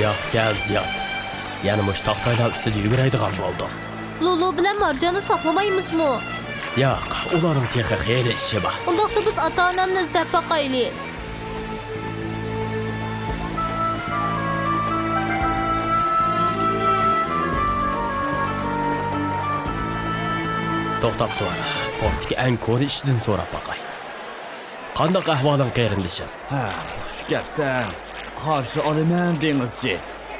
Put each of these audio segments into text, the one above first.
Buyoq gel Ziyod. Yani mush taxtaylar ustida yuguraydigan bo'ldi. Lulu bilan Marjonni saqlamaymiz-mi? Yo'q, ularning texi xeyli ishi bor. Undaqda biz ota-onamni izlab boqaylik. To'xtab tur. Portdagi eng ko'ri ishdan so'rab boqay. Qanday ahvoling qarindishim? Ha, xush gapsan. Qarshi olaman dengizchi.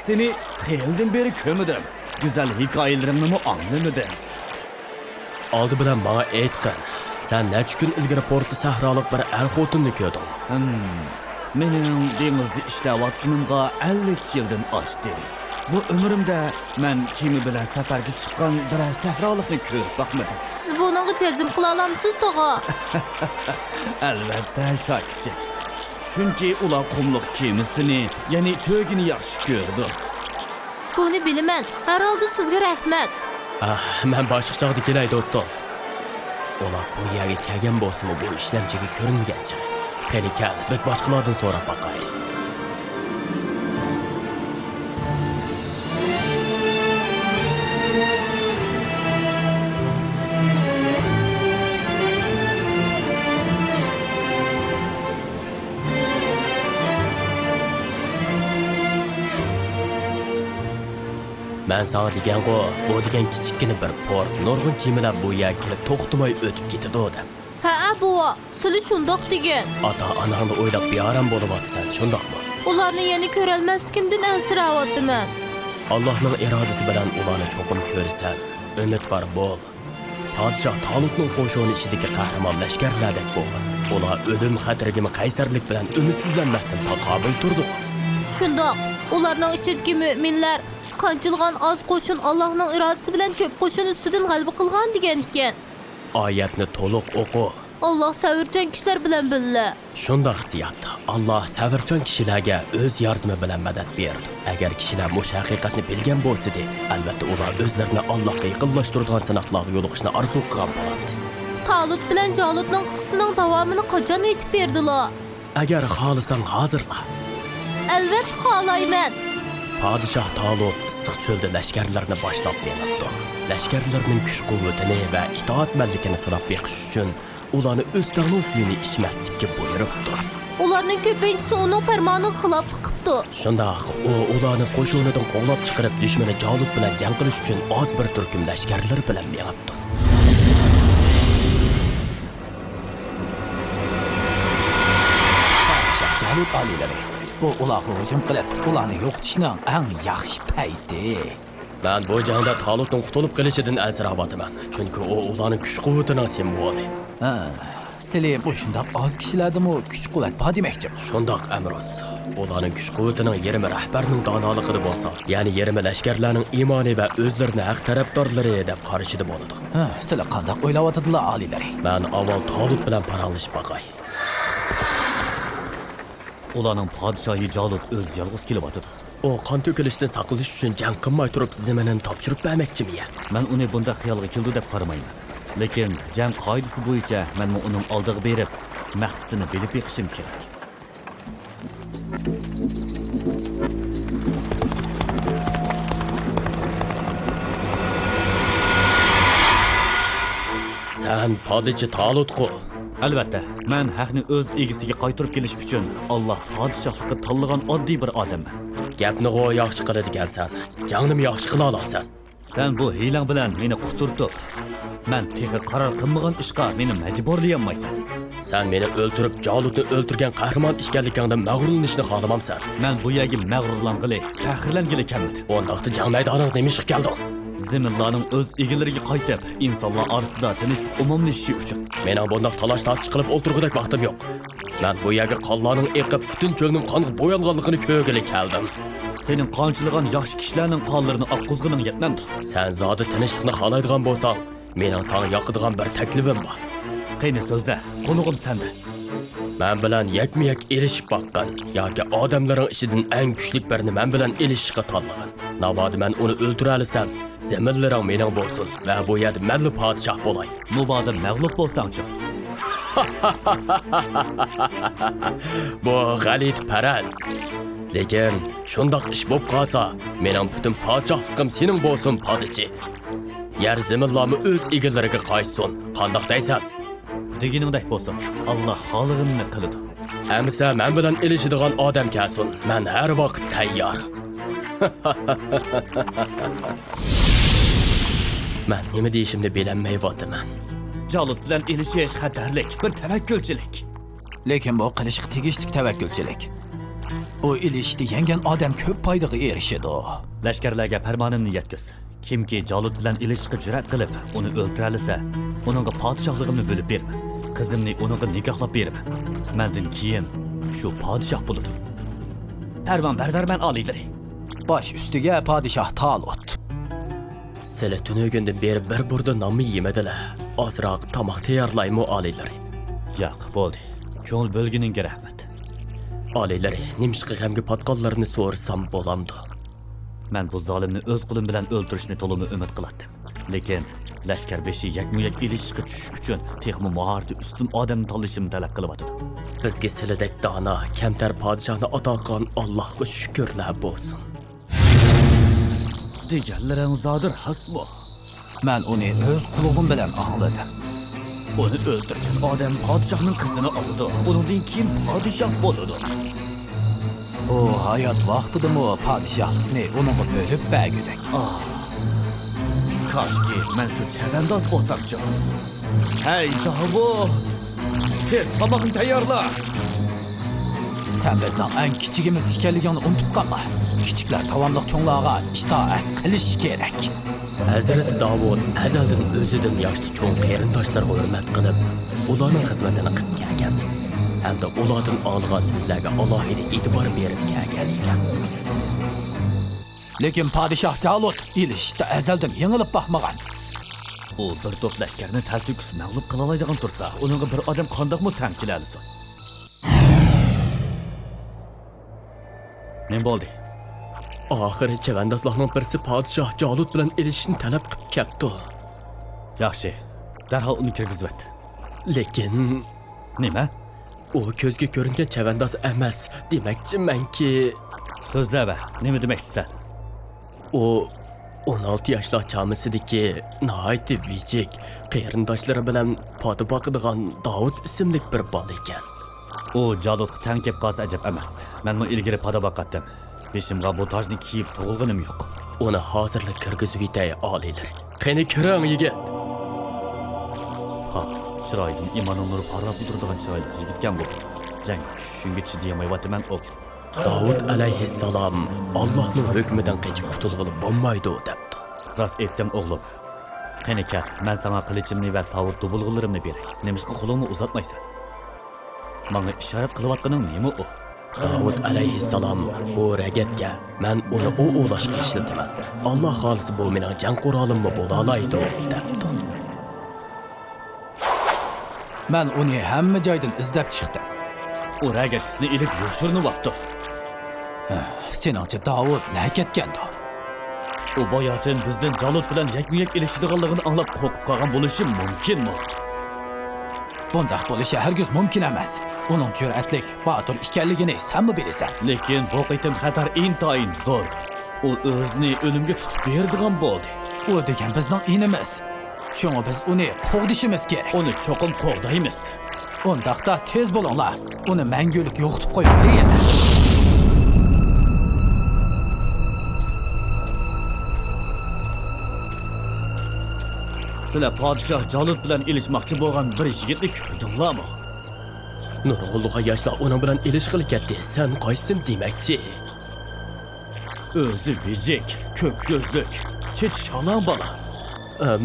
Seni xeyildan beri ko'midim. Güzel hikoyalaringni anglamadim. Oldi bilan menga aytqin. Sen necha kun ilgari portda sahrolik bir xotinni ko'rding? Mening dengizda ishlayotganimga 50 yildan oshdi. Bu umrimda men kemi bilan safarga chiqqan bir sahrolikni ko'rib boqmadim. Siz buningga jazm qila olamsiz, tog'a? Albatta, shakkichik. Chunki ular qumliq kemisini, ya'ni to'gini yaxshi ko'rdi. Buni bilaman. Har holda sizga rahmat. Men boshqachaga kelay do'stim. Ular bu yerga kelgan bo'lsa-mu, bu ishlamchiga ko'ringancha. Qani kel, biz boshqalardan so'rab boqaylik. Ben sana degan-ku, bu degan kichikkina bir port, nurg'un kemalar bu yerga kelib to'xtamay o'tib ketadi odam. Ha, buva, sizlar shundoq degan. Ota-onangni o'ylab bearam bo'lyapsan, shundoqmi? Ularni yana ko'rolmasligimdan ansirayapman. Allohning irodasi bilan ularni cho'qim ko'rsan, umidvor bo'l. Podshoh Talutning qo'shini ichidagi qahramon lashkarlardek bo'lgan. Ular o'lim xatarigimi qaysarlik bilan umidsizlanmasdan taqobil turdi. Shundoq, ularning ichidagi mu'minlar qanchilgan az qo'shin Allohning irodasi bilan ko'p qo'shin ustidan g'alaba qilgan degan ekan. Oyatni to'liq o'qi. Alloh savrchan kishilar bilan billa. Shundoq hissiyat. Alloh savrchan kishilarga o'z yordami bilan madad berdi. Agar kishilar bu haqiqatni bilgan bo'lsa-da, albatta ular o'zlarini Allohga yaqinlashtiradigan sinoqlarga yo'liqishni orzu qilgan bo'lardi. Talut bilan Jalutning qissasining davomini qachon aytib berdilar? Agar xohlasang hozirla. Albatta xohlayman. Podshoh Talut issiq cho'lda lashkarlarni boshlab berdi. Lashkarlarning kuch-quvvatini va itoatmanligini sinab beqish uchun ularni o'zlarining suyini ichmaslikka buyuribdi. Ularning ko'pinchisi uning farmoniga xiloflik qilibdi. Shundoq, u ularni qo'shinidan qo'llab chiqarib dushmani Jalut bilan jang qilish uchun oz bir turkum lashkarlar bilan beribdi. Jalut alilari bu ularni hujum qilib, ularni yo'qotishning eng yaxshi payti. Ben bu jangda Talutning qutulib kelishidan ansirayapman. Chunki u ularning kuch-quvvatining simvoli. Sizlar bu shundoq oz kishilardimi kuch-quvvat bor demoqchi? Shundoq Amroz. Ularning kuch-quvvatining yerimi rahbarning donoligida bo'lsa, ya'ni yerimi lashkarlarning iymoni va o'zlarini haq tarafdorlari deb qarashida bo'ladi. Sizlar qanday o'ylayotdilar alilari? Men avval Talut bilan paralashib boqay. Ularning podshohi Jalut o'z yolg'iz kelyapti. O qon to'kilishdan saqlash uchun jang qilmay turib zaminini topshirib bermoqchimi? Men uni bunda xiyolga keldi deb qaramayman. Lekin jang qoidasi bo'yicha men uning oldiga berib, maqsadini bilib beqishim kerak. Sen podshoh Talutqu. Albatta, men haqni o'z egisiga qaytarib kelish uchun Alloh podshohlikka tanlagan oddiy bir odamman. Gapni yaxshi qiladigansan. Jangni yaxshi qila olasan. Sen bu hiylang bilan meni quturtib, men texi qaror qilmagan ishga meni majburlayolmaysan. Sen meni o'ldirib, Jalutni o'ldirgan qahramon ekanligingdan mag'rurlanishni xohlamamsan. Men bu yerga mag'rurlangili, faxrlangili kelmadim. O'ndaqda jang maydoniga nima kelding? Zaminlarning o'z egilariga qaytib, insonlar orasida tinchlik umumlashishi uchun. Mening bundoq talash tortish qilib o'ltirgudek vaqtim yo'q. Men bu yerga qonlarning eqib, butun cho'lning qonga bo'yalganligini ko'rgili keldim. Sening qonchilagan yaxshi kishilarning qonlarini oqqizg'ining yetmamdi. Sen zodi tinchlikni xohlaydigan bo'lsang, mening sana yoqadigan bir taklifim bor. Qani so'zla, qulug'im senda. Men bilan yakma-yak erishib boqqan yoki odamlarning ishidan eng kuchli birini men bilan elishishga tanlagan. Navodi men uni o'ldira olsam, zaminlaring mening bo'lsin va bu yerda men podshoh bo'lay. Mubodir mag'lub bo'lsang-chi. Bu g'alit paras. Lekin shundoq ish bo'lib qolsa, mening butun podshohligim sening bo'lsin, podshoh. Yer zaminlarni o'z egalariga qaytsin. Qandoq deysan? Deginingdek bo'lsin. Alloh xolig'ini qiladi. Amsa men bilan ilishadigan odam kelsin. Men har vaqt tayyor. Men nima deyishimni bilmayapman. Jalut bilan ilishish xatarlik, bir tavakkulchilik. Lekin bu qilishga tegishli tavakkulchilik. O ilishni yengen odam ko'p foydaga erishadi. Lashkarlarga farmonimni yetkiz. Kimki Jalut bilan ilishga jur'at qilib, uni o'ltiralasa, uningga podshohligimni bo'lib berman. Qizimni uningga nikohlab beraman. Mendan keyin shu podshoh bo'ladi. Farmon bardarman oliylari. Bosh ustiga podshoh Talut. Sizlar tunugundan beri bir burda nonni yemadilar. Ozroq tomoq tayyorlaymi oliylari? Yo'q, bo'ldi. Ko'ngil bo'lganingga rahmat. Oliylari, nimishqa g'amga patqonlarni so'rsam bo'lamdi. Men bu zolimni o'z qo'lim bilan o'ldirishni to'limi umid qilardim. Lekin lashkar beshi yakma-yak ilishga tushish uchun texmi maharati ustun odamni tanlashimni talab qilyapti. Bizga sizlardek dono, kamtar podshohni ato qilgan Allohga shukrlar bo'lsin. Deganlaringizdir hasbo. Men uni o'z qulog'im bilan angladim. Uni o'ldirgan odam podshohning qizini oldi. Undan keyin podshoh bo'ldi. O hayot vaqtidami podshohlikni uningga bo'lib bergudak. Koshki men shu chavandoz bo'lsam-chi. Hey Davud! Tez tomoqni tayyorla. Sen bizning eng kichigimiz ekanligini unutib qolma. Kichiklar davomli cho'nglarga itoat qilish kerak. Hazrati Davud azaldan o'zidan yoshli cho'ng qarindoshlarga hurmat qilib, ularning xizmatini qilib kelgan. Hamda ulardan olgan so'zlarga alohida e'tibor berib kelgan ekan. Lekin podshoh Talut ilishda azaldan yengilib boqmagan. U bir to'p lashkarni tartibsiz mag'lub qila oladigan tursa, uningga bir odam qandoqmi tan keladi? Nima bo'ldi? Oxiri chavandozlarning birisi podshoh Jalut bilan ilishishni talab qilib ketdi. Yaxshi, darhol uni kirgizib et. Lekin nima? U ko'zga ko'ringan chavandoz emas, demakchimanki. So'zlaba, nima demoqchisan? U 16 yoshli chamisidagi nihoyatda vijik, qarindoshlari bilan poda boqadigan Davud ismli bir bola ekan. U Jalutga tang kelib qolsa ajab emas. Men bu ilgari poda boqatdim. Beshimga bu tojni kiyib tug'ilganim yo'q. Uni hozirlik kirgizib yetay oliylari. Qani kiring yigit. Chiroyli imonning nuri parlab turadigan chiroyli yigitgan bu. Jang shunga chidayolmayapman o'g'lim. Davud alayhissalom Allohning hukmidan qochib qutulg'ili bo'lmaydi debdi. Rost aytdim o'g'lim. Qani kel, men sana qilichimni va savut dubulg'ularimni beray. Nimishqa qo'limni uzatmaysan? Menga ishorat qilayotganing nima u? Davud alayhissalom bu ragatga men uni o'lashga ishlataman. Alloh xolis bu mening jang qurolimni bo'la oladi debdi. Men uni hamma joydan izlab chiqdim. U ragatni ilib yurishini vaqti. Seningcha Davud nima ketgandi? U boyatin bizdan Jalut bilan yakma-yak ilishadiganligini anglab qo'rqib qolgan bo'lishi mumkinmi? Bundaq bo'lishi hargiz mumkin emas. Uning jur'atlik, botir ekanligini sen mi bilasan? Lekin bu qitim xatar intayin zo'r. U o'zini o'limga tutib berdigan bo'ldi. U degan bizning inimiz. Shunga biz uni qo'g'dishimiz kerak. Uni cho'qim qo'g'daymiz. Undaqda tez bo'linglar. Uni mangulik yo'qitib qo'yaylik. Sizlar podshoh Jalut bilan ilishmoqchi bo'lgan bir yigitni ko'rdinglarmi? Nurg'ulg'a yoshlar uning bilan ilish qilib ketdi. Sen qaysin demakchi? O'zi vijik, ko'p ko'zlik, chech shalon bola.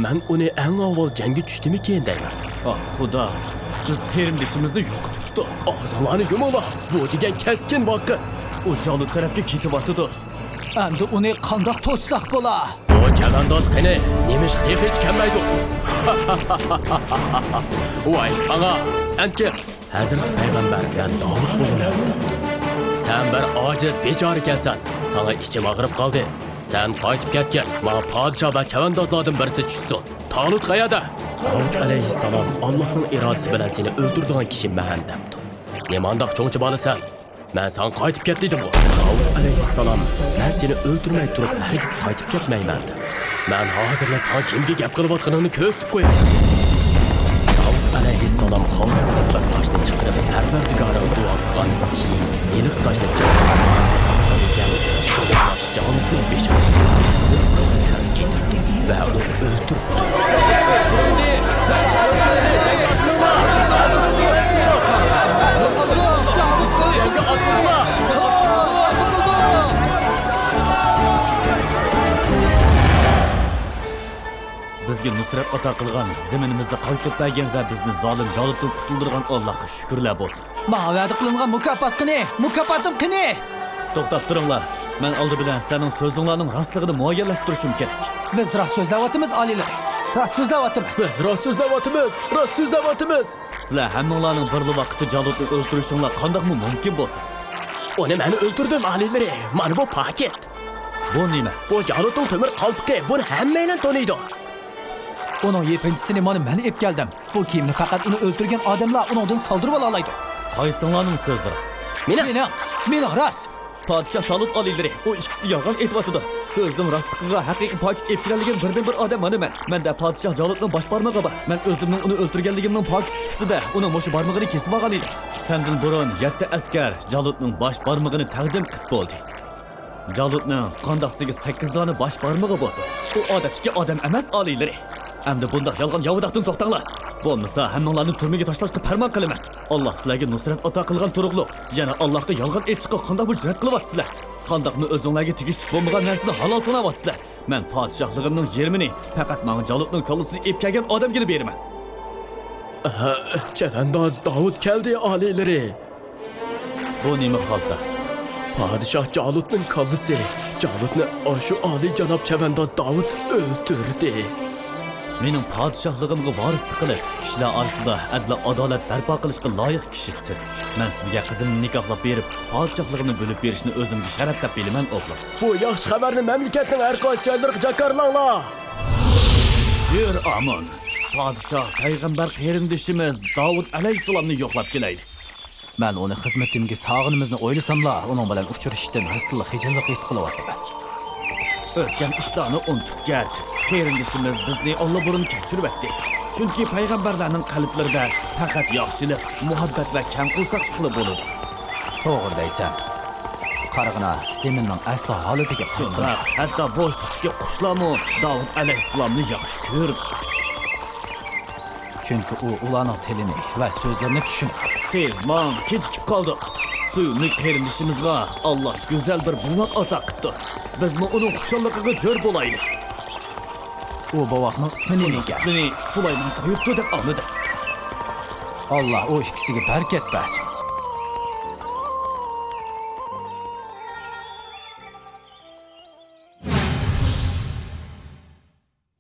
Men uni eng avval jangga tushdimi keyin deyman. Xudo, biz qarindishimizni yo'qotdik. Og'zinglarni yuminglar. Bu degan keskin vaqt. U Jalut tarafga ketyapti. Endi uni qandoq to'ssaq bo'lar? O chavandoz qani, nemish hech kelmaydi. Voy sana, senki Hazrat payg'ambar bilan Davud bo'linadi. Sen bir ojiz bechora ekansan. Sana ichim og'rib qoldi. Sen qaytib ketgan. Men podshoh va chavandozlardan birisi tushsin. Talut qayerda? Davud alayhissalom Allohning irodasi bilan seni o'ldiradigan kishi men debdi. Nemandoq cho'ngchi bo'lasan? Men sen qaytib ket dedim bu. Davud alayhissalom, men seni o'ldirmay turib, hargiz qaytib ketmayman dedi. Men hozirla sen kimga gap qilayotganingni ko'rsatib qo'yay. Davud alayhissalom xolislik bir toshni chiqarib, Parvardigorim duo qilgan keyin yeliq toshni chiqarib, Jalutning beshiga getirdi va uni o'ldirdi. Bizga nusrat ato qilgan, zaminimizda qaytib bergan va bizni zolim Jalutdan qutuldirgan Allohga shukrlar bo'lsin. Menga va'da qilingan mukofot qani? Mukofotim qani? To'xtab turinglar. Men oldi bilan sizlarning so'zinglarning rostligini muayyanlashtirishim kerak. Biz rost so'zlayapmiz, olilar. Rost so'zlayapmiz. Biz rost so'zlayapmiz. Sizlar hammanglarning bir vaqtda Jalutni o'ldirishinglar qandoqmi mumkin bo'lsa? Uni men o'ldirdim, aliylari. Mana bu paket. Bu nima? Bu Jalutning temir qalbaqi. Buni hammalar taniydi. Onun yepinchisini men ep keldim. Bu kiyimni faqat uni o'ldirgan odamlar uningdan soldirib ola oladi. Qaysinglarning so'zlariz? Meni rost. Podshoh Talut oliylari, o ikkisi yolg'on aytibdi. So'zning rostligiga haqiqiy pok etkilangan birdan-bir odam mana. Menda podshoh Jalutning bosh barmog'i bor. Men o'zimning uni o'ldirganligimning pok sifatida uni mo'shu barmog'ini kesib olgan edim. Sendan burun 7 askar Jalutning bosh barmog'ini taqdim qilib bo'ldi. Jalutning qandoqsiga 8 dona bosh barmog'i bo'lsa, u odatdagi odam emas oliylari. Endi bundoq yolg'on yovudaqdan to'xtanglar. Bo'lmasa hammanglarni turmaga tashlashga farmon qilaman. Alloh sizlarga nusrat ato qilgan turuqliq. Yana Allohga yolg'on aytishga qanday bu jur'at qilyapsizlar? Qandoqmi o'zinglarga tegishli bo'lmagan narsani halol sanayapsizlar? Men podshohligimning yerimini faqat menga Jalutning kallasini ep kelgan odamga beraman. Chavandoz Davud keldi, oliylari. Bu nima holda? Podshoh Jalutning kallasi. Jalutni shu oliy janob chavandoz Davud o'ldirdi. Mening podshohligimga varislik qilib, kishilar orasida adl adolat barpo qilishga loyiq kishisiz. Men sizga qizimni nikohlab berib, podshohligimni bo'lib berishni o'zimga sharaf deb bilaman, o'g'lim. Bu yaxshi xabarni mamlakatning har qaysi joylariga jakarlanglar. Yur aman. Podshoh payg'ambar qarindishimiz Davud alayhissalomni yo'qlab kelaydi. Men uni xizmatimga sog'inimizni o'ylasamlar, uning bilan uchrashishdan hastillik hijillik his qilyapman. O'tgan ishlarni unutib ket. Qarindishimiz bizni Alloh burun kechiribdi. Chunki payg'ambarlarning qalblarida faqat yaxshilik, muhabbat va kamqulsaq qilib bo'ladi. To'g'ri deysan. Qarag'ina, zaminning aslo holatiga shunda hatto bo'shliqdagi qushlarmi Davud alayhissalomni yaxshi ko'rib. Chunki u ularning tilini va so'zlarini tushunadi. Tezman kechikib qoldik. Suyumli qarindishimizga Alloh go'zal bir bumoq ato qildi. Bizmi uning xushonligiga jo'r bo'laylik. U bovoqning ismini nega? Ismini Sulaymon qo'yibdi deb anladi. Alloh o ikkisiga barkat bersin.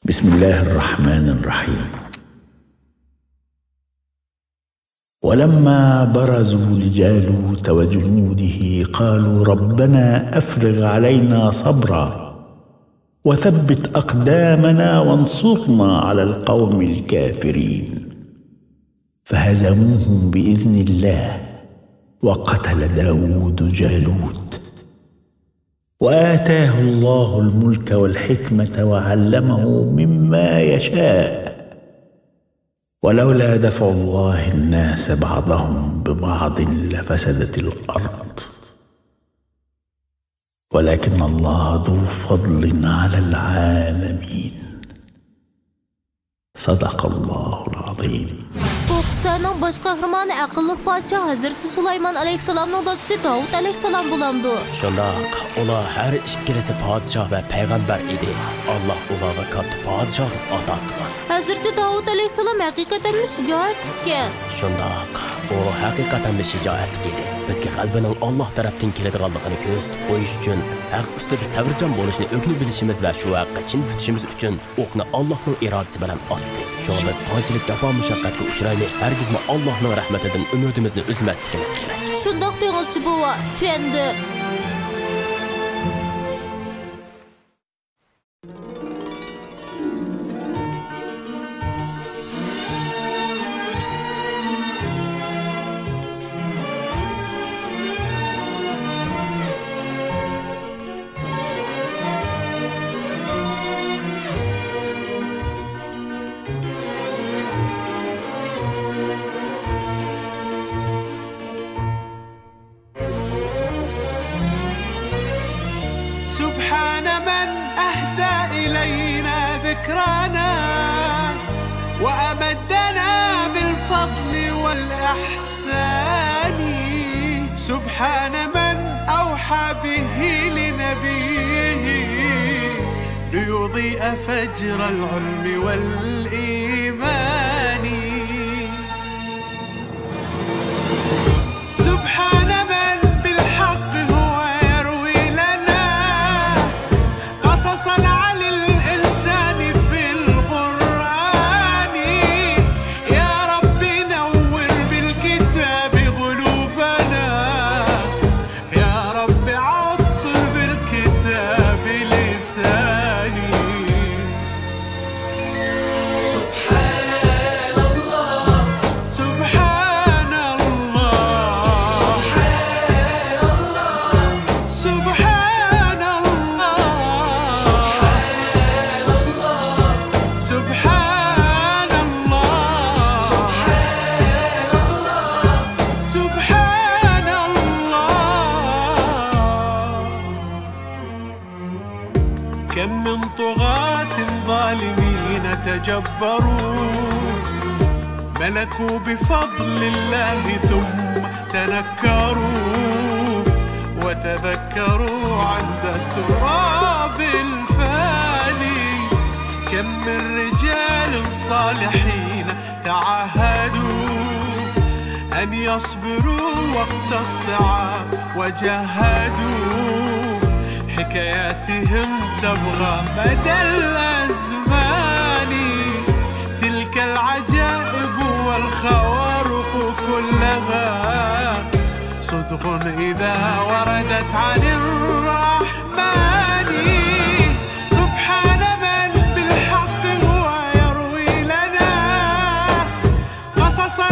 Bismillahirrahmanirrahim. ولما برزوا لجالوت وجنوده قالوا ربنا أفرغ علينا صبرا وثبت أقدامنا وانصرنا على القوم الكافرين فهزموهم بإذن الله وقتل داود جالوت وآتاه الله الملك والحكمة وعلمه مما يشاء ولولا دفع الله الناس بعضهم ببعض لفسدت الأرض ولكن الله ذو فضل على العالمين صدق الله العظيم. Qo'qistonning bosh qahramoni aqlli podshoh Hazrati Sulaymon alayhissalomning dadasi Davud alayhissalom bo'lamdi. Shundoq, ular har ikkilisi podshoh va payg'ambar edi. Alloh ularga katta podshohlik ato qilgan. Hazrati Davud alayhissalom haqiqatan shijoat ekan. Shundoq, u haqiqatan shijoat edi. Bizga qalbining Alloh tarafdan keladiganligini ko'rsatib qo'yish uchun haq ustida sabrjon bo'lishni o'rganib bilishimiz va shu haqqa chin tutishimiz uchun o'qni Allohning irodasi bilan otdi. Shunga biz qanchalik jafo mushaqqatga uchraylik, hargizmi Allohning rahmatidan umidimizni uzmasligimiz kerak. Shundoq deyg'izchi bova, tushundim. ذكرنا وأمدنا بالفضل والإحسان. سبحان من أوحى به لنبيه ليضيء فجر العلم والإيمان. سبحان من بالحق هو يروي لنا قصصا عن الإنسان في القرآن. يا رب نور بالكتاب قلوبنا، يا رب عطر بالكتاب لساني. سبحان الله سبحان الله سبحان الله سبحان الله سبحان الله سبحان الله سبحان الله. كم من طغاة ظالمين تجبروا ملكوا بفضل الله ثم تنكروا وتذكروا عند التراب الفاني. كم من رجال صالحين تعاهدوا أن يصبروا وقت الصعاب وجاهدوا حكاياتهم تبغى مدى الأزمان. تلك العجائب والخوارق كلها صدق إذا وردت عن الرحمن. سبحان من بالحق هو يروي لنا قصصا